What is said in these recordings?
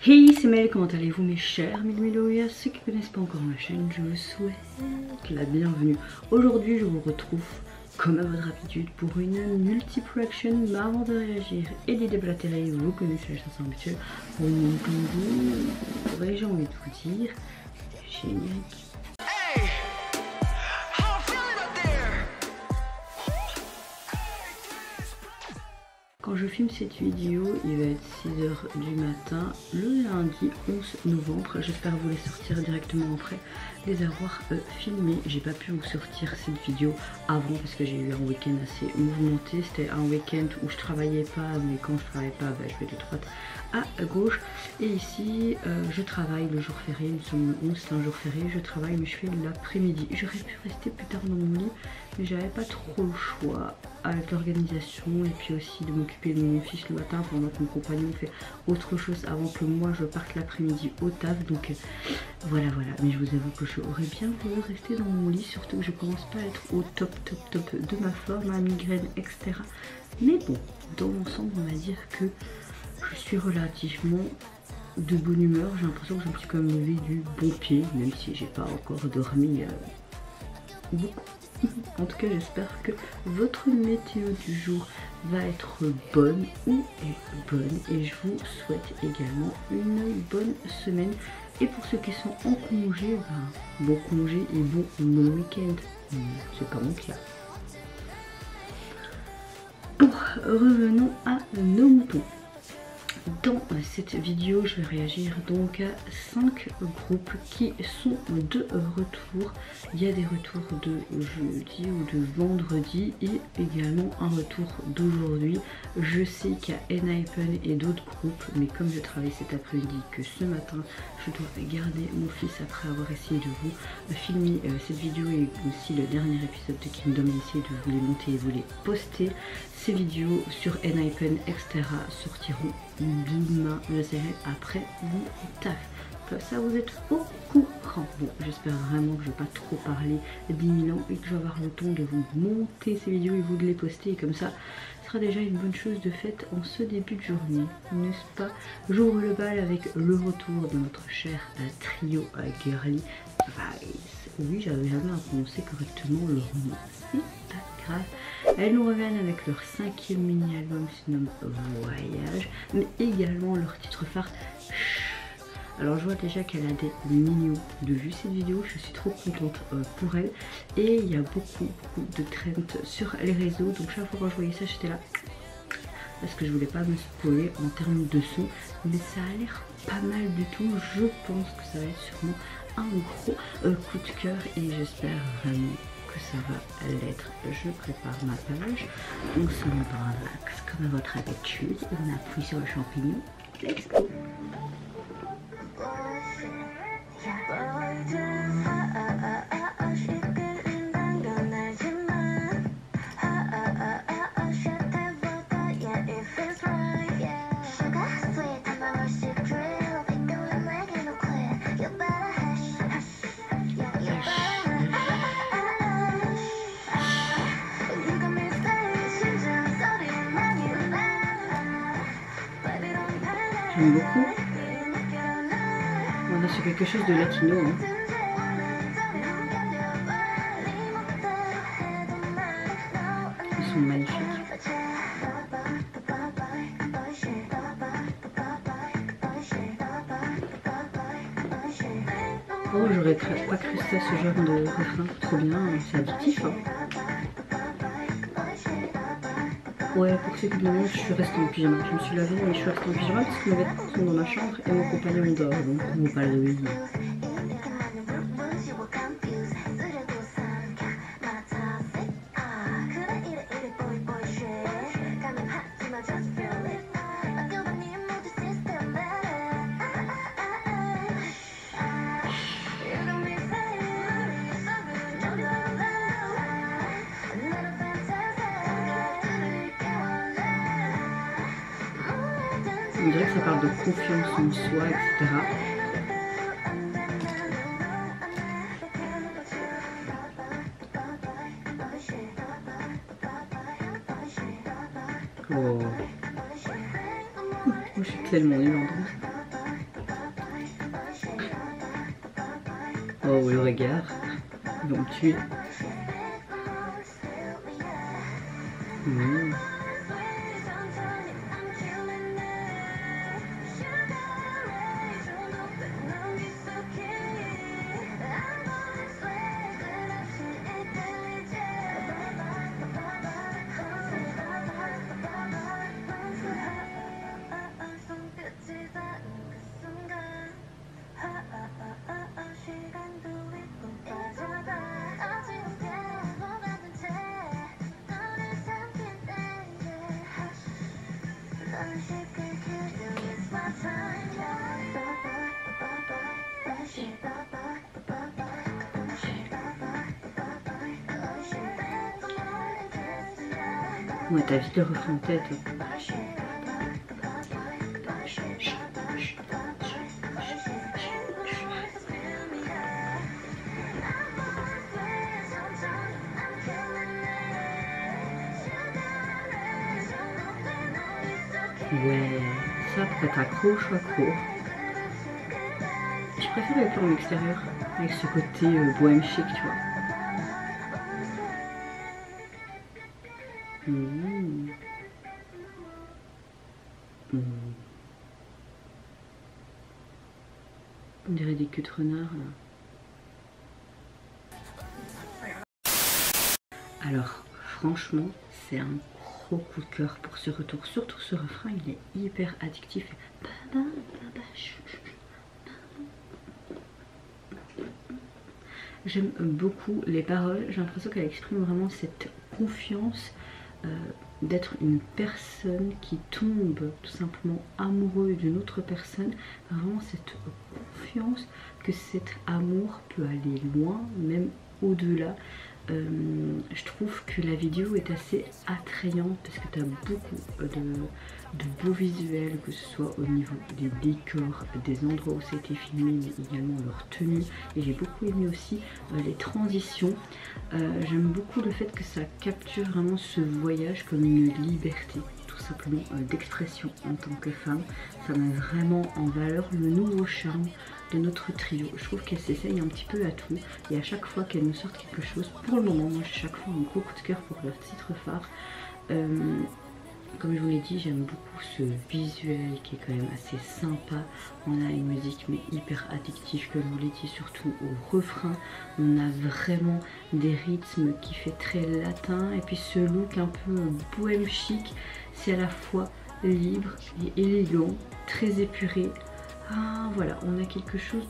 Hey, c'est Mel, comment allez-vous mes chers Milmiloya? Ceux qui ne connaissent pas encore ma chaîne, je vous souhaite la bienvenue. Aujourd'hui, je vous retrouve, comme à votre habitude, pour une multiple action. Mais avant de réagir et de déblatérer, vous connaissez la chanson habituelle. Pour une vidéo, j'ai envie de vous dire, générique. Quand je filme cette vidéo, il va être 6h du matin, le lundi 11 novembre. J'espère vous les sortir directement après les avoir filmés. J'ai pas pu vous sortir cette vidéo avant parce que j'ai eu un week-end assez mouvementé. C'était un week-end où je travaillais pas, mais quand je travaille pas, je vais de droite à gauche. Et ici, je travaille le jour férié, nous sommes le 11, c'est un jour férié, je travaille mais je fais l'après-midi. J'aurais pu rester plus tard dans mon lit, mais j'avais pas trop le choix avec l'organisation et puis aussi de m'occuper de mon fils le matin pendant que mon compagnon fait autre chose avant que moi je parte l'après-midi au taf. Donc voilà, mais je vous avoue que j'aurais bien voulu rester dans mon lit, surtout que je commence pas à être au top de ma forme, ma migraine, etc. Mais bon, dans l'ensemble on va dire que je suis relativement de bonne humeur. J'ai l'impression que je me suis quand même levé du bon pied, même si j'ai pas encore dormi beaucoup. En tout cas, j'espère que votre météo du jour va être bonne ou est bonne. Et je vous souhaite également une bonne semaine. Et pour ceux qui sont en congé, bon congé et bon long week-end. C'est pas mon cas. Revenons à nos moutons. Dans cette vidéo, je vais réagir donc à 5 groupes qui sont de retour. Il y a des retours de jeudi ou de vendredi et également un retour d'aujourd'hui. Je sais qu'il y a Enhypen et d'autres groupes, mais comme je travaille cet après-midi que ce matin, je dois garder mon fils après avoir essayé de vous filmer cette vidéo et aussi le dernier épisode de Kingdom, essayer de vous les monter et vous les poster. Ces vidéos sur Enhypen, etc. sortiront demain, je sais, après mon taf. Comme ça vous êtes au courant. Bon, j'espère vraiment que je ne vais pas trop parler 10 000 ans et que je vais avoir le temps de vous monter ces vidéos et vous de les poster. Et comme ça, ce sera déjà une bonne chose de faite en ce début de journée, n'est-ce pas? J'ouvre le bal avec le retour de notre cher trio Girly Vice. Oui, j'avais jamais à prononcer correctement leur nom, c'est pas grave. Elles nous reviennent avec leur 5e mini-album, se nomme Voyage, mais également leur titre phare. Alors je vois déjà qu'elle a des millions de vues cette vidéo, je suis trop contente pour elle. Et il y a beaucoup de trends sur les réseaux, donc chaque fois que je voyais ça j'étais là. Parce que je voulais pas me spoiler en termes de son, mais ça a l'air pas mal du tout. Je pense que ça va être sûrement un gros coup de cœur et j'espère vraiment que ça va l'être. Je prépare ma page, on se met dans un max comme à votre habitude, on appuie sur le champignon. Let's go! J'aime beaucoup. On est sur quelque chose de latino. Hein. Ils sont magnifiques. Oh, j'aurais pas cru ça, ce genre de refrain. Trop bien, c'est addictif. Hein. Ouais, pour ceux qui me demandent, je suis restée en pyjama. Je me suis lavée et je suis restée en pyjama parce que mes vêtements sont dans ma chambre et mon compagnon dort. Donc on va pas le réveiller. On dirait que ça parle de confiance en soi, etc. Oh. Moi je suis tellement nulle en danse. Oh, le regard. Ils vont me tuer. Mmh. Ouais, t'as vite le refrain en tête. Ouais, ça pour être accro, je suis accro. Je préfère le plan en extérieur, avec ce côté bohème chic, tu vois. Mmh. Mmh. On dirait des queues de renard là. Alors franchement c'est un gros coup de cœur pour ce retour. Surtout ce refrain, il est hyper addictif. J'aime beaucoup les paroles, j'ai l'impression qu'elle exprime vraiment cette confiance d'être une personne qui tombe tout simplement amoureuse d'une autre personne. Vraiment cette confiance que cet amour peut aller loin, même au-delà. Je trouve que la vidéo est assez attrayante parce que tu as beaucoup de beaux visuels, que ce soit au niveau des décors, des endroits où ça a été filmé, mais également leur tenue. Et j'ai beaucoup aimé aussi les transitions. J'aime beaucoup le fait que ça capture vraiment ce voyage comme une liberté, tout simplement, d'expression en tant que femme. Ça met vraiment en valeur le nouveau charme de notre trio. Je trouve qu'elle s'essaye un petit peu à tout et à chaque fois qu'elle nous sort quelque chose, pour le moment, moi j'ai chaque fois un gros coup de cœur pour leur titre phare. Comme je vous l'ai dit, j'aime beaucoup ce visuel qui est quand même assez sympa. On a une musique mais hyper addictive, comme je vous l'ai dit, surtout au refrain. On a vraiment des rythmes qui fait très latin et puis ce look un peu bohème chic. C'est à la fois libre et élégant, très épuré. Ah, voilà, on a quelque chose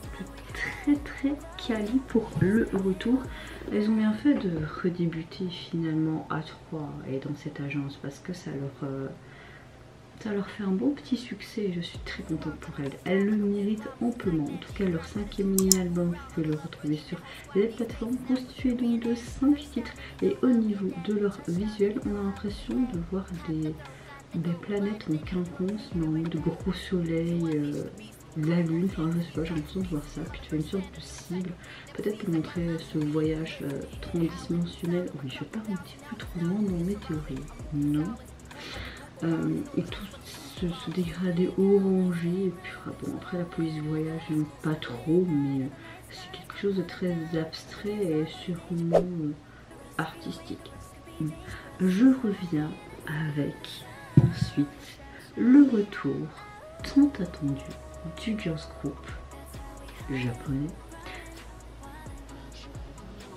de très quali pour le retour. Elles ont bien fait de redébuter finalement à 3 et dans cette agence parce que ça leur fait un bon petit succès et je suis très contente pour elles. Elles le méritent amplement. En tout cas, leur 5e mini-album, vous pouvez le retrouver sur les plateformes, constitué donc de 5 titres. Et au niveau de leur visuel, on a l'impression de voir des planètes en quinconce, mais en mode gros soleil, la lune, enfin je sais pas, j'ai l'impression de voir ça. Puis tu as une sorte de cible, peut-être pour montrer ce voyage transdimensionnel. Oui, je pars un petit peu trop loin dans mes théories, non. Et tout ce dégradé orangé, et puis bon, après la police voyage, j'aime pas trop, mais c'est quelque chose de très abstrait et sûrement artistique. Je reviens avec ensuite le retour tant attendu du girls group japonais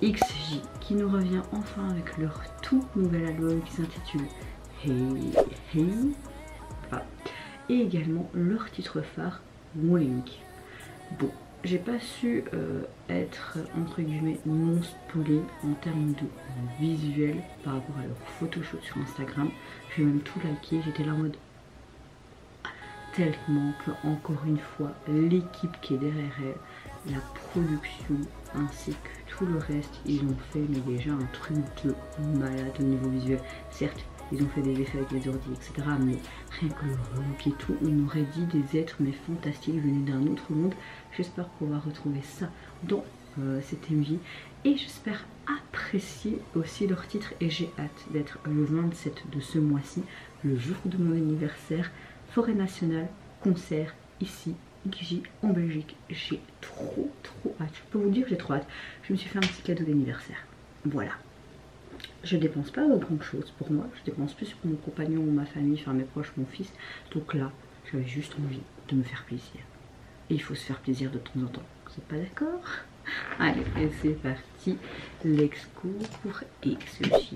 XJ qui nous revient enfin avec leur tout nouvel album qui s'intitule Hey Hey, voilà. Et également leur titre phare Wink. Bon, j'ai pas su être entre guillemets non spoilée en termes de visuel par rapport à leur photoshoot sur Instagram. J'ai même tout liké, j'étais là en mode tellement que encore une fois l'équipe qui est derrière elle, la production ainsi que tout le reste, ils ont fait mais déjà un truc de malade au niveau visuel. Certes, ils ont fait des effets avec les ordi, etc. Mais rien que le look et tout, on aurait dit des êtres mais fantastiques venus d'un autre monde. J'espère qu'on va retrouver ça dans cette MV. Et j'espère apprécier aussi leur titre. Et j'ai hâte d'être le 27 de ce mois-ci, le jour de mon anniversaire, Forêt Nationale, concert ici XJ en Belgique. J'ai trop hâte. Je peux vous dire que j'ai trop hâte. Je me suis fait un petit cadeau d'anniversaire. Voilà. Je dépense pas grand chose pour moi. Je dépense plus pour mon compagnon, ma famille, enfin mes proches, mon fils. Donc là, j'avais juste envie de me faire plaisir. Et il faut se faire plaisir de temps en temps. Vous n'êtes pas d'accord? Allez, et c'est parti. Let's go pour XJ.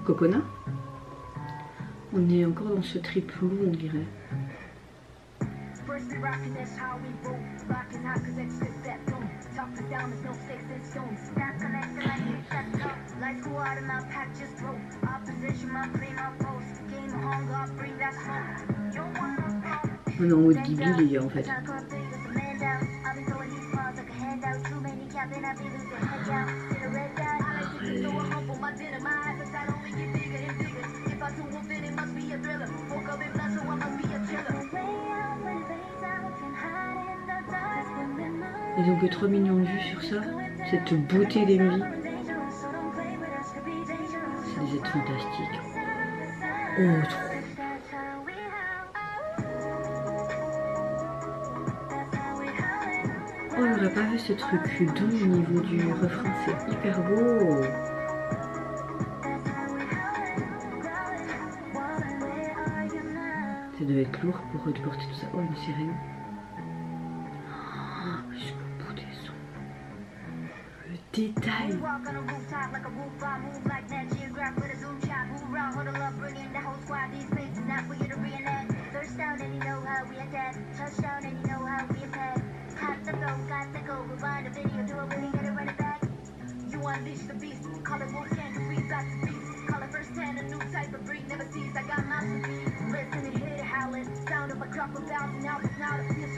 Coconut. On est encore dans ce trip loup, on dirait. On est en mode Ghibli les gars en fait. Ils ont que 3 millions de vues sur ça, cette beauté d'Emily. C'est des êtres fantastiques. Oh, trop. Oh, on n'aurait pas vu ce truc doux au niveau du refrain, c'est hyper beau. Ça devait être lourd pour porter tout ça. Oh, une sirène. Jusqu'au bout des sons. Le détail.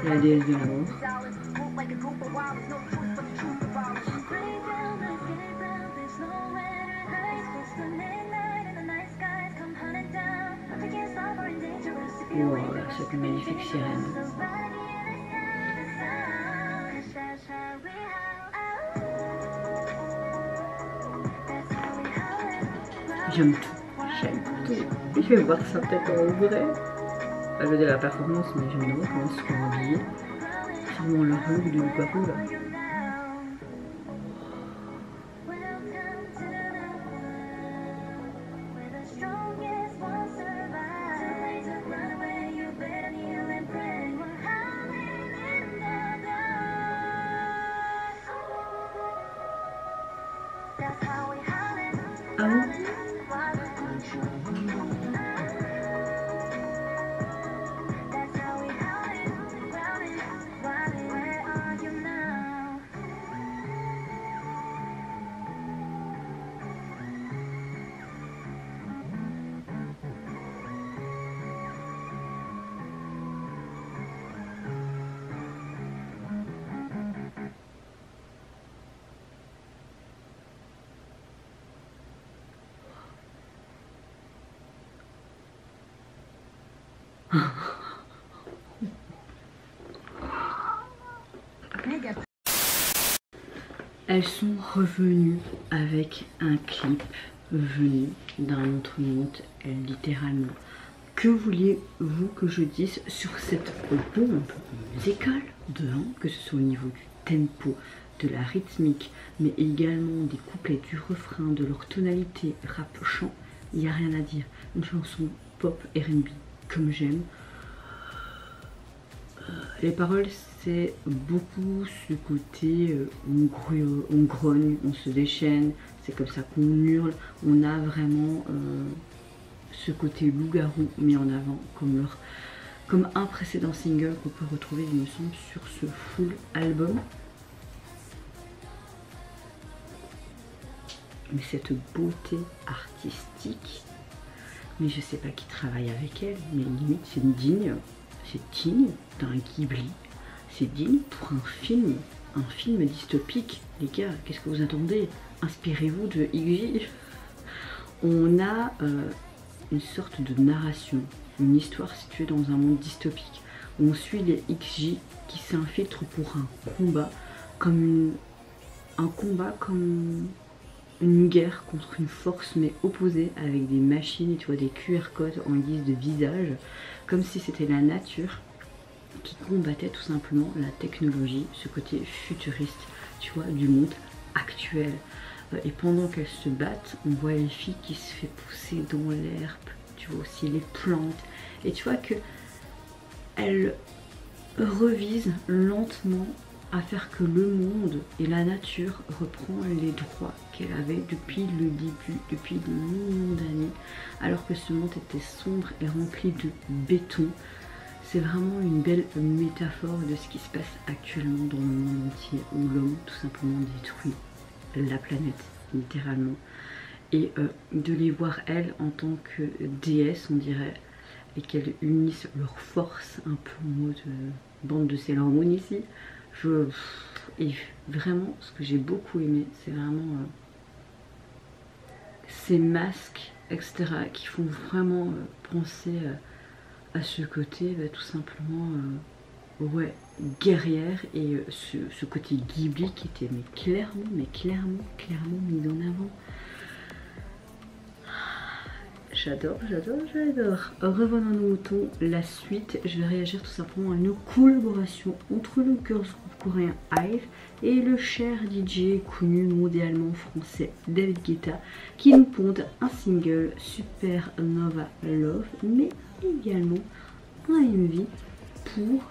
La déesse de l'amour. Wow, cette magnifique sirène. J'aime tout, j'aime tout. Je vais voir ça peut-être en vrai. Enfin, je veux dire la performance, mais j'aime bien comment ils sont habillés. Sûrement leur look de loup-garou là. Ah bon? Elles sont revenues avec un clip venu d'un autre monde, littéralement. Que vouliez-vous que je dise sur cette bombe musicale de 1, que ce soit au niveau du tempo, de la rythmique, mais également des couplets, du refrain, de leur tonalité rap-chant, il n'y a rien à dire. Une chanson pop R&B comme j'aime. Les paroles, c'est beaucoup ce côté on grogne, on se déchaîne, c'est comme ça qu'on hurle. On a vraiment ce côté loup-garou mis en avant comme un précédent single qu'on peut retrouver, il me semble, sur ce full album. Mais cette beauté artistique, mais je sais pas qui travaille avec elle, mais limite c'est digne d'un Ghibli, c'est digne pour un film dystopique. Les gars, qu'est-ce que vous attendez? Inspirez-vous de XJ. On a une sorte de narration, une histoire située dans un monde dystopique. On suit les XJ qui s'infiltrent pour un combat comme un combat comme une guerre contre une force mais opposée, avec des machines et tu vois des QR codes en guise de visage, comme si c'était la nature qui combattait tout simplement la technologie, ce côté futuriste, tu vois, du monde actuel. Et pendant qu'elles se battent, on voit les filles qui se fait pousser dans l'herbe, tu vois aussi les plantes, et tu vois que elles revisent lentement à faire que le monde et la nature reprend les droits qu'elle avait depuis le début, depuis des millions d'années, alors que ce monde était sombre et rempli de béton. C'est vraiment une belle métaphore de ce qui se passe actuellement dans le monde entier, où l'homme tout simplement détruit la planète, littéralement. Et de les voir elles en tant que déesses, on dirait, et qu'elles unissent leurs forces, un peu en mode bande de Sailor Moon ici. Et vraiment, ce que j'ai beaucoup aimé, c'est vraiment ces masques, etc., qui font vraiment penser à ce côté, tout simplement, ouais, guerrière, et ce côté Ghibli qui était clairement mis en avant. J'adore. Revenons à nos moutons, la suite, je vais réagir tout simplement à une collaboration entre le girls group coréen IVE et le cher DJ connu mondialement français David Guetta, qui nous pondent un single Supernova Love, mais également un MV pour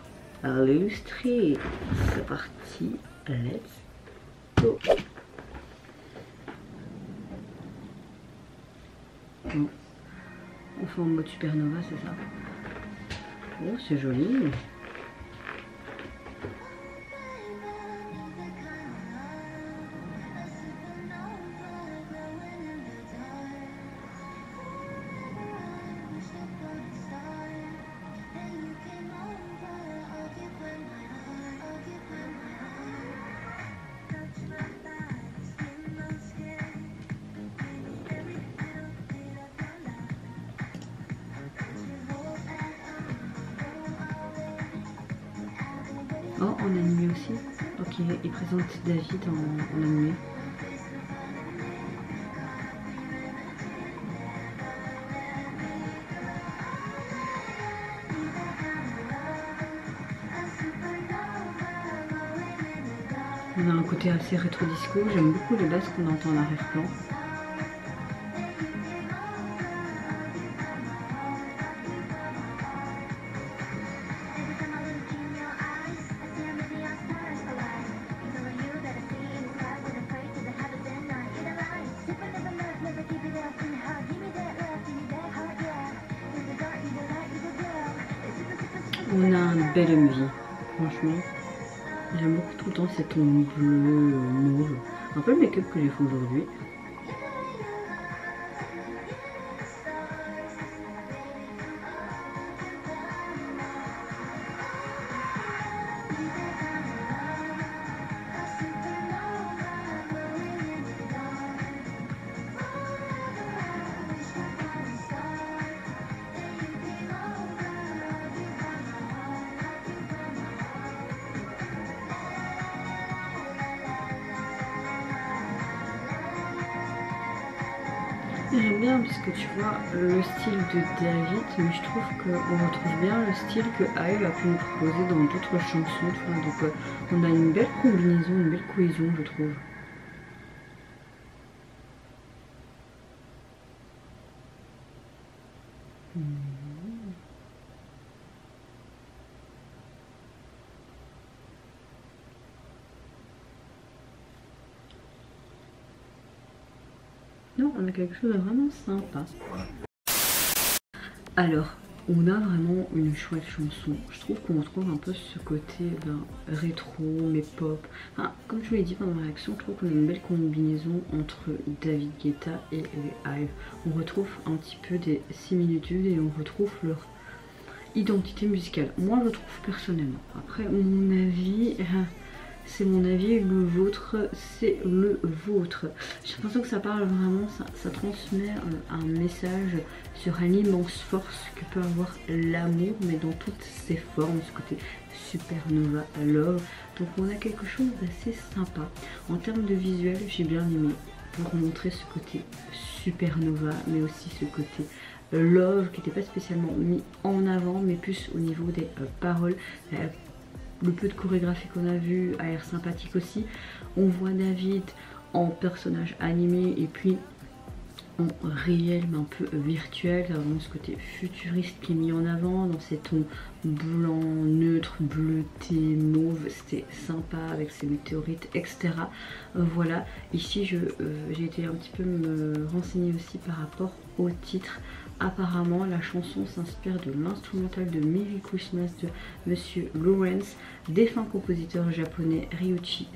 l'illustrer. C'est parti, let's go. Bon. On fait en mode Supernova, c'est ça? Oh, c'est joli. Oh, en animé aussi. Ok, il présente David en animé. On a un côté assez rétro-disco. J'aime beaucoup les basses qu'on entend en arrière-plan. On a un bel MV, franchement. J'aime beaucoup tout le temps cet ton bleu, mauve. Un peu le make-up que j'ai fait aujourd'hui. J'aime bien parce que tu vois le style de David, mais je trouve qu'on retrouve bien le style que IVE a pu nous proposer dans d'autres chansons, tu vois. Donc on a une belle combinaison, une belle cohésion, je trouve. Non, on a quelque chose de vraiment sympa. Alors, on a vraiment une chouette chanson. Je trouve qu'on retrouve un peu ce côté rétro, mais pop. Enfin, comme je vous l'ai dit pendant ma réaction, je trouve qu'on a une belle combinaison entre David Guetta et IVE. On retrouve un petit peu des similitudes et on retrouve leur identité musicale. Moi, je trouve personnellement. Après, mon avis, c'est mon avis, le vôtre c'est le vôtre. J'ai l'impression que ça parle vraiment, ça transmet un message sur l'immense force que peut avoir l'amour, mais dans toutes ses formes, ce côté supernova love. Donc on a quelque chose d'assez sympa. En termes de visuel, j'ai bien aimé pour montrer ce côté supernova, mais aussi ce côté love qui n'était pas spécialement mis en avant, mais plus au niveau des paroles. Le peu de chorégraphie qu'on a vu a l'air sympathique aussi. On voit David en personnage animé et puis en réel mais un peu virtuel. C'est vraiment ce côté futuriste qui est mis en avant dans ces tons blanc, neutre, bleuté, mauve. C'était sympa avec ces météorites, etc. Voilà, ici j'ai été un petit peu me renseigner aussi par rapport au titre. Apparemment la chanson s'inspire de l'instrumental de Merry Christmas de Monsieur Lawrence, défunt compositeur japonais Ryuichi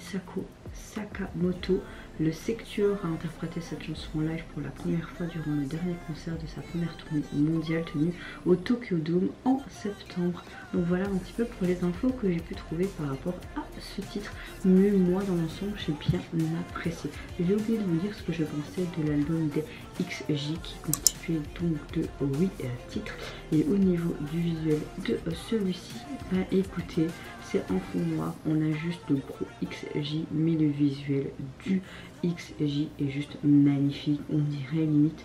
Sakamoto. Le Secture a interprété cette chanson en live pour la première fois durant le dernier concert de sa première tournée mondiale tenue au Tokyo Dome en septembre. Donc voilà un petit peu pour les infos que j'ai pu trouver par rapport à ce titre. Mais moi dans l'ensemble j'ai bien apprécié. J'ai oublié de vous dire ce que je pensais de l'album des XJ qui constituait donc de 8 titres. Et au niveau du visuel de celui-ci, bah écoutez, c'est en fond noir, on a juste le gros XJ, mais le visuel du XJ est juste magnifique. On dirait limite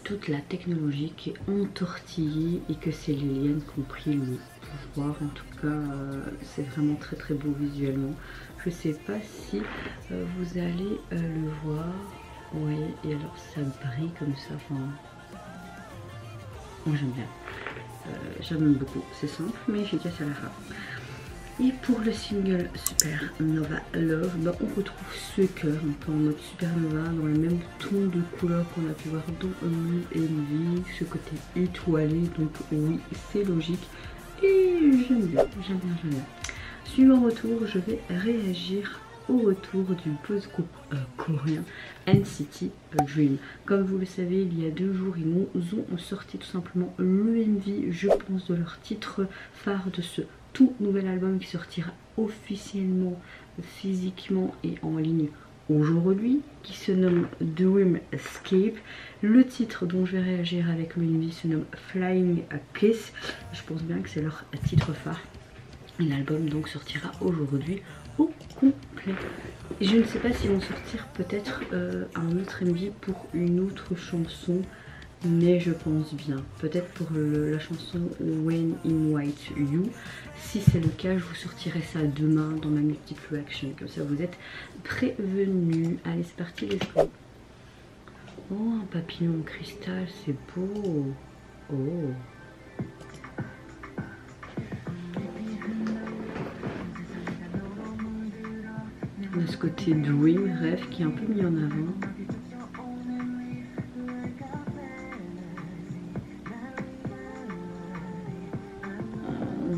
toute la technologie qui est entortillée et que c'est les liens qui ont pris le pouvoir. En tout cas, c'est vraiment très très beau visuellement. Je sais pas si vous allez le voir. Oui, et alors ça brille comme ça. Enfin, moi j'aime bien. J'aime beaucoup, c'est simple mais efficace à la fin. Et pour le single Supernova Love, bah, on retrouve ce cœur un peu en mode Supernova dans le même ton de couleur qu'on a pu voir dans MV, ce côté étoilé, donc oui c'est logique et j'aime bien, j'aime bien, j'aime bien. Suivant retour, je vais réagir au retour du boys group coréen NCT Dream. Comme vous le savez, il y a 2 jours, ils nous ont sorti tout simplement le MV, je pense, de leur titre phare de ce tout nouvel album qui sortira officiellement, physiquement et en ligne aujourd'hui, qui se nomme Dream Escape. Le titre dont je vais réagir avec le MV se nomme Flying Kiss. Je pense bien que c'est leur titre phare. L'album donc sortira aujourd'hui au complet. Je ne sais pas s'ils vont sortir peut-être un autre MV pour une autre chanson, mais je pense bien. Peut-être pour la chanson When in White You. Si c'est le cas, je vous sortirai ça demain dans ma multiple action. Comme ça vous êtes prévenus. Allez, c'est parti, let's go. Oh, un papillon en cristal, c'est beau. Oh. On a ce côté dream, rêve qui est un peu mis en avant.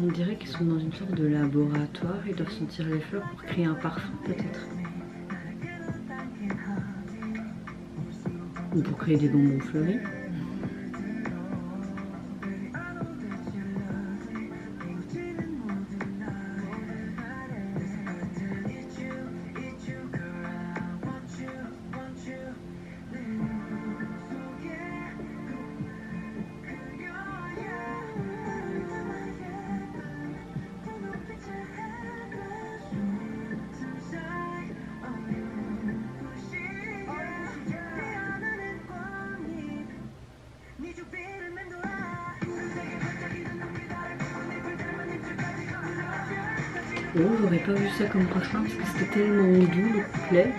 On dirait qu'ils sont dans une sorte de laboratoire, ils doivent sentir les fleurs pour créer un parfum peut-être. Ou pour créer des bonbons fleuris. Oh, j'aurais pas vu ça comme parfum parce que c'était tellement doux le couplet.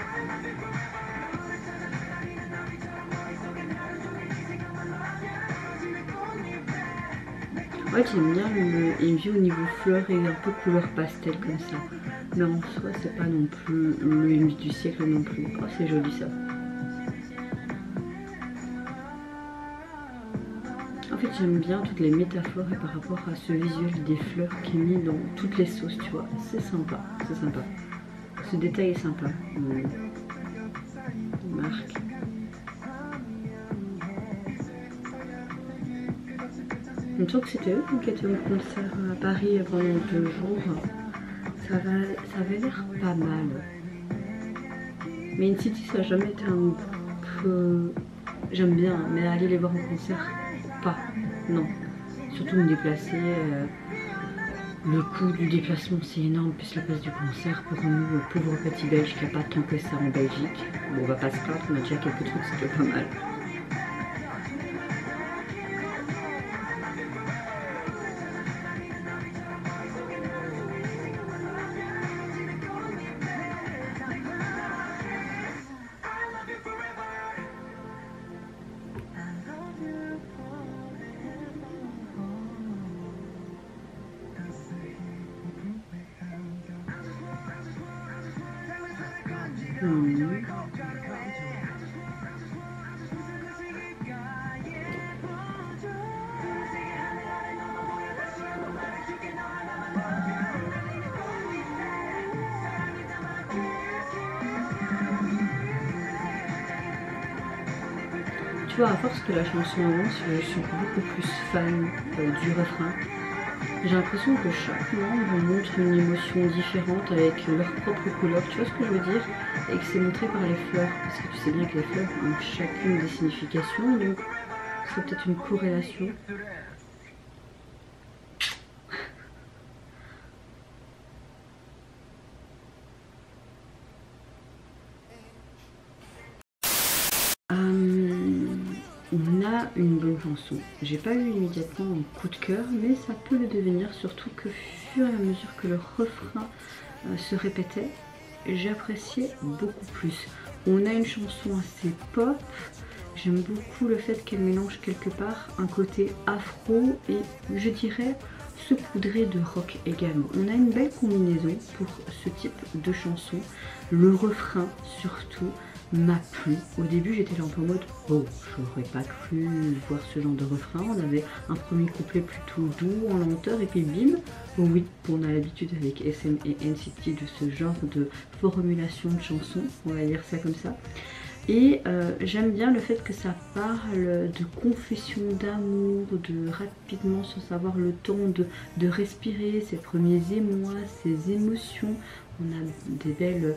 Ouais, j'aime bien le MV au niveau fleurs et un peu couleur pastel comme ça. Mais en soi, c'est pas non plus le MV du siècle non plus. Oh, c'est joli ça. En fait, j'aime bien toutes les métaphores et par rapport à ce visuel des fleurs qui est mis dans toutes les sauces, tu vois. C'est sympa, c'est sympa. Ce détail est sympa. Marque. Il me semble que c'était eux qui étaient au concert à Paris pendant 2 jours. ça avait l'air pas mal. Mais In-City, ça n'a jamais été un groupe que j'aime bien, mais aller les voir en concert, pas, non. Surtout me déplacer, le coût du déplacement c'est énorme, plus la place du concert pour nous, pauvres petits belges qui n'a pas tant que ça en Belgique. Bon, on va pas se plaindre, on a déjà quelques trucs, c'est déjà pas mal. Tu vois, à force que la chanson avance, je suis beaucoup plus fan du refrain. J'ai l'impression que chaque membre montre une émotion différente avec leur propre couleur, tu vois ce que je veux dire? Et que c'est montré par les fleurs, parce que tu sais bien que les fleurs ont chacune des significations, donc c'est peut-être une corrélation. On a une bonne chanson. J'ai pas eu immédiatement un coup de cœur, mais ça peut le devenir, surtout que fur et à mesure que le refrain se répétait, j'appréciais beaucoup plus. On a une chanson assez pop, j'aime beaucoup le fait qu'elle mélange quelque part un côté afro et je dirais saupoudré de rock également. On a une belle combinaison pour ce type de chanson. Le refrain surtout m'a plu. Au début j'étais là un peu en mode oh, j'aurais pas cru voir ce genre de refrain. On avait un premier couplet plutôt doux en lenteur et puis bim, oh oui, on a l'habitude avec SM et In-City de ce genre de formulation de chansons, on va dire ça comme ça. Et j'aime bien le fait que ça parle de confession d'amour, de rapidement sans avoir le temps de respirer ses premiers émois, ses émotions. On a des belles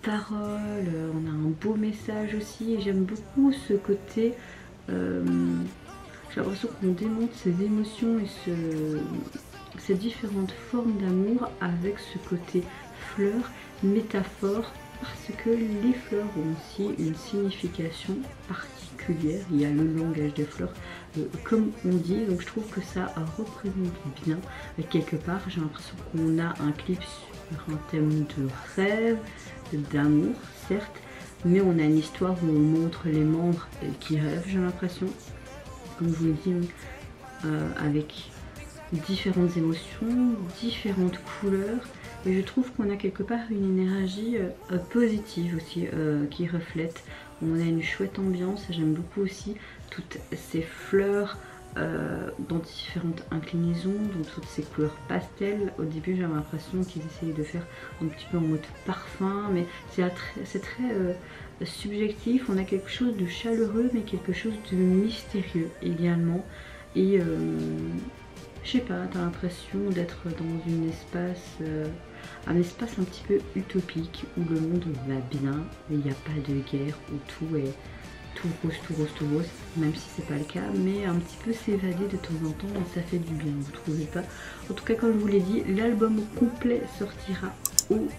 paroles, on a un beau message aussi. Et j'aime beaucoup ce côté, j'ai l'impression qu'on démontre ses émotions et ces différentes formes d'amour avec ce côté fleur, métaphore. Parce que les fleurs ont aussi une signification particulière, il y a le langage des fleurs, comme on dit, donc je trouve que ça représente bien quelque part. J'ai l'impression qu'on a un clip sur un thème de rêve, d'amour, certes, mais on a une histoire où on montre les membres qui rêvent, j'ai l'impression, comme je vous l'ai dit, avec différentes émotions, différentes couleurs. Et je trouve qu'on a quelque part une énergie positive aussi qui reflète. On a une chouette ambiance, j'aime beaucoup aussi toutes ces fleurs dans différentes inclinaisons, dans toutes ces couleurs pastel. Au début j'avais l'impression qu'ils essayaient de faire un petit peu en mode parfum, mais c'est très subjectif. On a quelque chose de chaleureux mais quelque chose de mystérieux également. Et je sais pas, t'as l'impression d'être dans un espace un petit peu utopique où le monde va bien, où il n'y a pas de guerre, où tout est tout rose, même si c'est pas le cas, mais un petit peu s'évader de temps en temps, ça fait du bien, vous trouvez pas? En tout cas, comme je vous l'ai dit, l'album complet sortira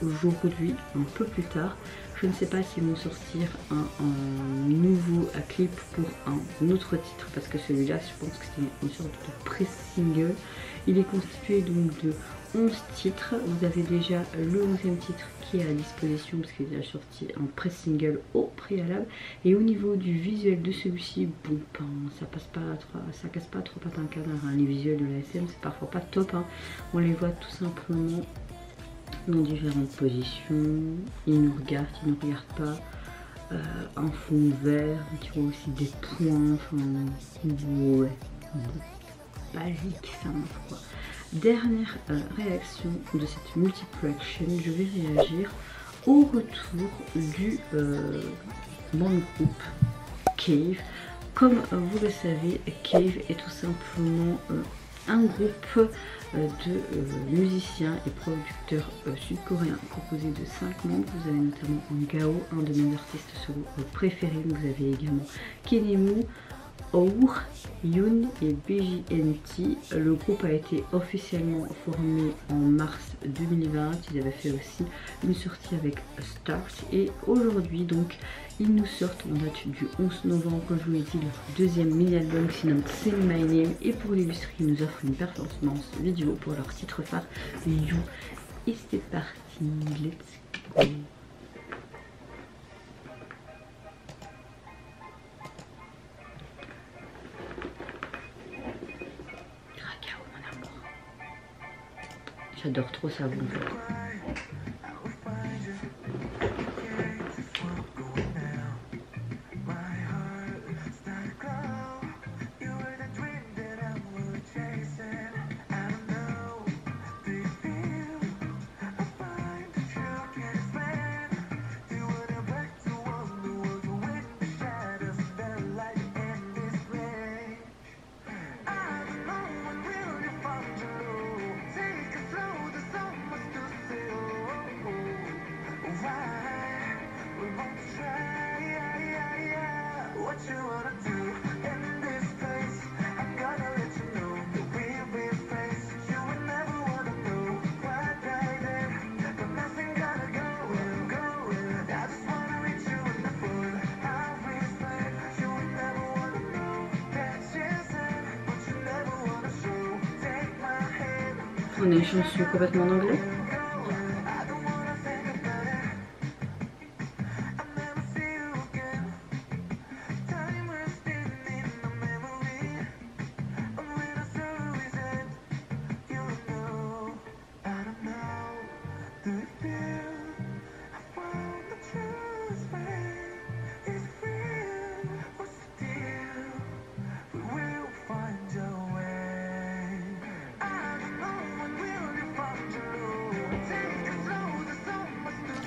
aujourd'hui, un peu plus tard. Je ne sais pas s'ils vont sortir un nouveau clip pour un autre titre, parce que celui-là, je pense que c'est une sorte de press-single. Il est constitué donc de 11 titres. Vous avez déjà le 11e titre qui est à disposition, parce qu'il est déjà sorti en press-single au préalable. Et au niveau du visuel de celui-ci, bon, ça casse pas trop patin canard. Hein. Les visuels de la SM, c'est parfois pas top. Hein. On les voit tout simplement dans différentes positions, il nous regarde, il ne nous regarde pas, un fond vert, tu vois aussi des points, enfin, ouais, basique, ça quoi. Dernière réaction de cette multiple action, je vais réagir au retour du band groupe Cave. Comme vous le savez, Cave est tout simplement un groupe de musiciens et producteurs sud-coréens composé de 5 membres. Vous avez notamment Gao, un de mes artistes solo préférés. Vous avez également Kenemu, Our, Yoon et BJNT. Le groupe a été officiellement formé en mars 2020. Ils avaient fait aussi une sortie avec Start et aujourd'hui donc ils nous sortent en date du 11 novembre, comme je vous l'ai dit, leur deuxième mini-album qui se nomme Say My Name, et pour l'illustrer ils nous offrent une performance vidéo pour leur titre phare You. Et c'est parti, let's go. J'adore trop ça, bon. On a une chanson complètement en anglais.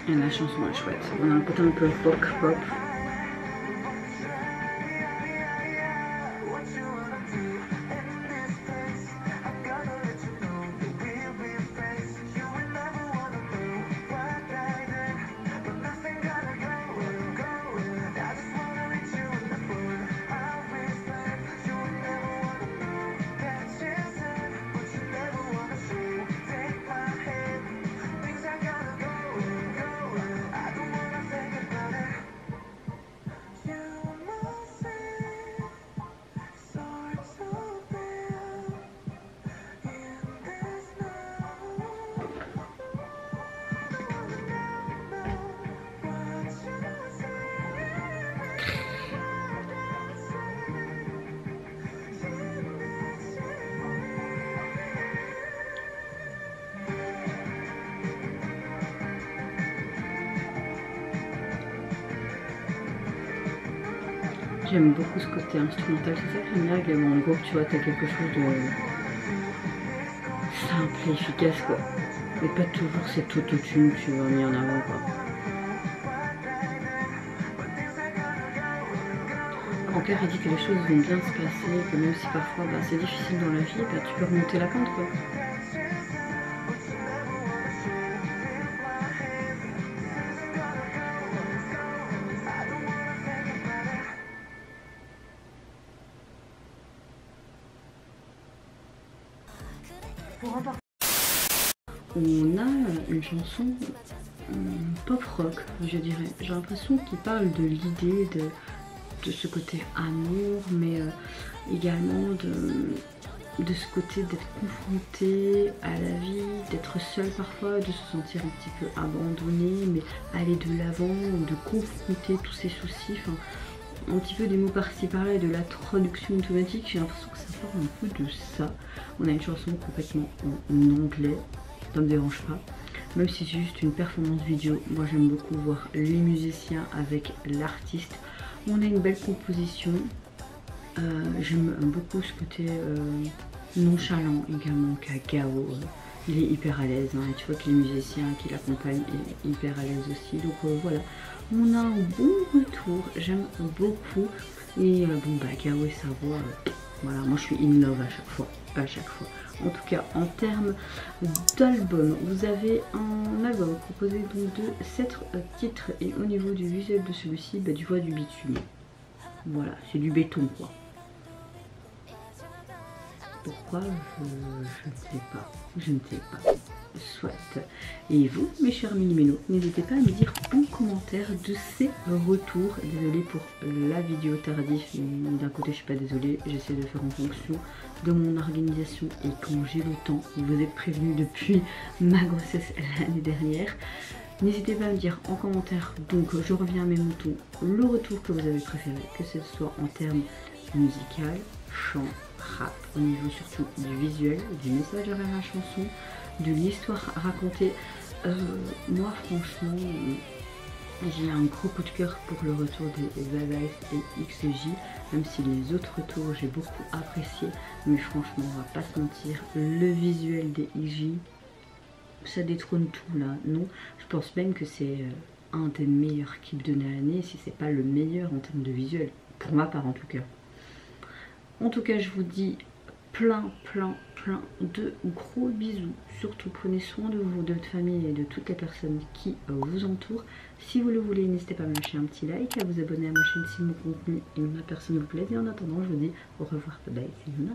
Et la chanson est chouette. On a un côté un peu rock pop. J'aime beaucoup ce côté instrumental, c'est ça que j'aime bien également. En gros, tu vois, t'as quelque chose de simple et efficace, quoi. Mais pas toujours cette autotune, tu vois, mis en avant, quoi. En clair, il dit que les choses vont bien se passer, que même si parfois c'est difficile dans la vie, tu peux remonter la pente, quoi. On a une chanson pop rock, je dirais. J'ai l'impression qu'il parle de l'idée de ce côté amour, mais également de ce côté d'être confronté à la vie, d'être seul parfois, de se sentir un petit peu abandonné, mais aller de l'avant, de confronter tous ses soucis. Enfin, un petit peu des mots par-ci par-là et de la traduction automatique. J'ai l'impression que ça parle un peu de ça. On a une chanson complètement en anglais. Ça me dérange pas, même si c'est juste une performance vidéo. Moi j'aime beaucoup voir les musiciens avec l'artiste. On a une belle composition. J'aime beaucoup ce côté nonchalant également qu'a Gao. Il est hyper à l'aise, hein, et tu vois que les musiciens qui l'accompagnent est hyper à l'aise aussi. Donc voilà, on a un bon retour, j'aime beaucoup. Et bon Gao et sa voix, voilà, moi je suis in love à chaque fois. à chaque fois. En tout cas, en termes d'album, vous avez un album composé donc de 7 titres et au niveau du visuel de celui-ci, bah, tu vois du bitume. Voilà, c'est du béton quoi. Pourquoi je ne sais pas. Je ne sais pas. Soit. Et vous, mes chers mini-mélos, n'hésitez pas à me dire en commentaire de ces retours. Désolée pour la vidéo tardive, d'un côté je suis pas désolée, j'essaie de faire en fonction de mon organisation et quand j'ai le temps. Vous êtes prévenus depuis ma grossesse l'année dernière. N'hésitez pas à me dire en commentaire, donc je reviens à mes moutons, le retour que vous avez préféré, que ce soit en termes musical, chant, rap, au niveau surtout du visuel, du message derrière la chanson, de l'histoire racontée. Moi franchement, j'ai un gros coup de cœur pour le retour des Zaza et XJ, même si les autres retours j'ai beaucoup apprécié, mais franchement on va pas se mentir, le visuel des XJ, ça détrône tout là, non, je pense même que c'est un des meilleurs clips de l'année, si c'est pas le meilleur en termes de visuel, pour ma part en tout cas. En tout cas, je vous dis plein de gros bisous. Surtout, prenez soin de vous, de votre famille et de toutes les personnes qui vous entourent. Si vous le voulez, n'hésitez pas à me lâcher un petit like, à vous abonner à ma chaîne si mon contenu et ma personne vous plaît. Et en attendant, je vous dis au revoir, bye bye, c'est Yuna.